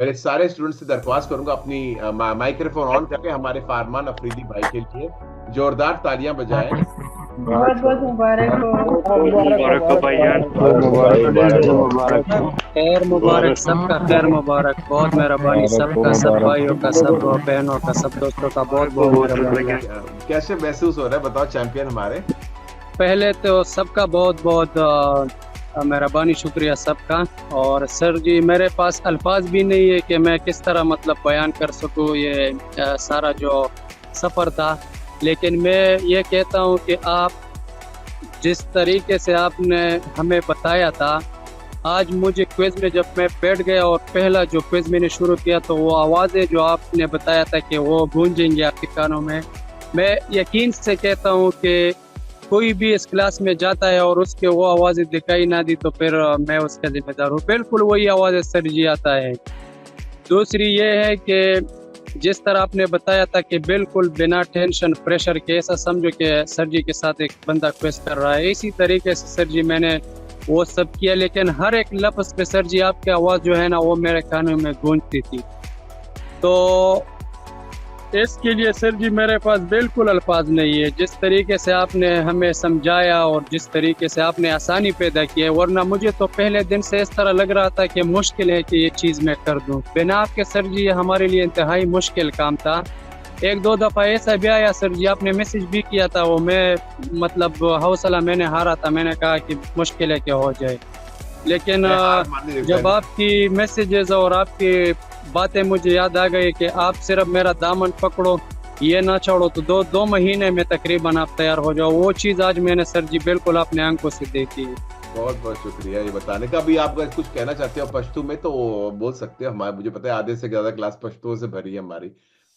मेरे सारे स्टूडेंट्स से दरख्वास्त करूंगा अपनी माइक्रोफोन ऑन करके हमारे फारमान अफरीदी भाई के लिए जोरदार तालियां बजाएं। बहुत बहुत मुबारक हो। मुबारक हो भाईजान। खैर मुबारक, सबका खैर मुबारक। बहुत मेहरबानी सबका, सब भाइयों का, सब बहनों का, सब दोस्तों का बहुत बहुत मेहरबानी। कैसे महसूस हो रहा है बताओ चैंपियन हमारे? पहले तो सबका बहुत बहुत मेहरबानी, शुक्रिया सबका। और सर जी मेरे पास अल्फाज भी नहीं है कि मैं किस तरह मतलब बयान कर सकूँ ये सारा जो सफ़र था। लेकिन मैं ये कहता हूँ कि आप जिस तरीके से आपने हमें बताया था, आज मुझे क्विज़ में जब मैं बैठ गया और पहला जो क्विज़ मैंने शुरू किया तो वो आवाज़ें जो आपने बताया था कि वो गूंजेंगी आपके कानों में, मैं यकीन से कहता हूँ कि कोई भी इस क्लास में जाता है और उसके वो आवाज़ें दिखाई ना दी तो फिर मैं उसका जिम्मेदार हूँ। बिल्कुल वही आवाज़ें सर जी आता है। दूसरी ये है कि जिस तरह आपने बताया था कि बिल्कुल बिना टेंशन प्रेशर के, ऐसा समझो कि सर जी के साथ एक बंदा क्वेश्चन कर रहा है, इसी तरीके से सर जी मैंने वो सब किया। लेकिन हर एक लफ्ज़ पे सर जी आपकी आवाज़ जो है ना वो मेरे कानों में गूंजती थी। तो इसके लिए सर जी मेरे पास बिल्कुल अल्फाज नहीं है। जिस तरीके से आपने हमें समझाया और जिस तरीके से आपने आसानी पैदा की है, वरना मुझे तो पहले दिन से इस तरह लग रहा था कि मुश्किल है कि ये चीज़ मैं कर दूं। बिना आपके सर जी ये हमारे लिए इंतहाई मुश्किल काम था। एक दो दफ़ा ऐसा भी आया सर जी, आपने मैसेज भी किया था, वो मैं मतलब हौसला मैंने हारा था, मैंने कहा कि मुश्किल है कि हो जाए। लेकिन जब आपकी मैसेजेस और आपकी बातें मुझे याद आ गई कि आप सिर्फ मेरा दामन पकड़ो, ये ना छोड़ो, तो दो महीने में तकरीबन आप तैयार हो जाओ। वो चीज़ आज मैंने सर जी बिल्कुल अपने आंखों से देखी है। बहुत बहुत शुक्रिया ये बताने का। अभी आप अगर कुछ कहना चाहते हो पश्तो में तो बोल सकते हो। हमारे मुझे पता है आधे से ज्यादा क्लास पश्तो से भरी है हमारी,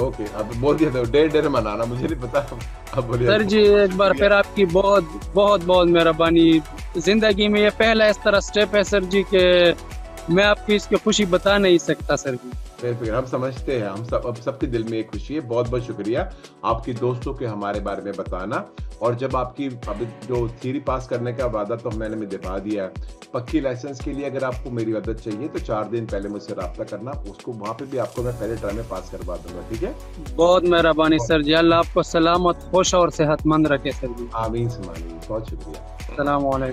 ओके अब बोल दिया था डेढ़ मनाना, मुझे नहीं पता। अब बोलिए सर जी एक बार फिर आपकी बहुत बहुत बहुत मेहरबानी। जिंदगी में ये पहला इस तरह स्टेप है सर जी के मैं आपकी इसकी खुशी बता नहीं सकता सर जी। बेफिक्र, हम समझते हैं, हम सब अब सबके दिल में एक खुशी है। बहुत बहुत शुक्रिया आपकी दोस्तों के हमारे बारे में बताना। और जब आपकी अभी जो थ्योरी पास करने का वादा तो मैंने निभा दिया है, पक्की लाइसेंस के लिए अगर आपको मेरी मदद चाहिए तो 4 दिन पहले मुझसे रब्ता करना, उसको वहाँ पे भी आपको मैं पहले ट्राई में पास करवा दूंगा, ठीक है? बहुत मेहरबानी सर जी, अल्लाह आपको सलामत, खुश और सेहतमंद रखे सर जी। आमीन सुमानी, बहुत शुक्रिया। अस्सलाम वालेकुम।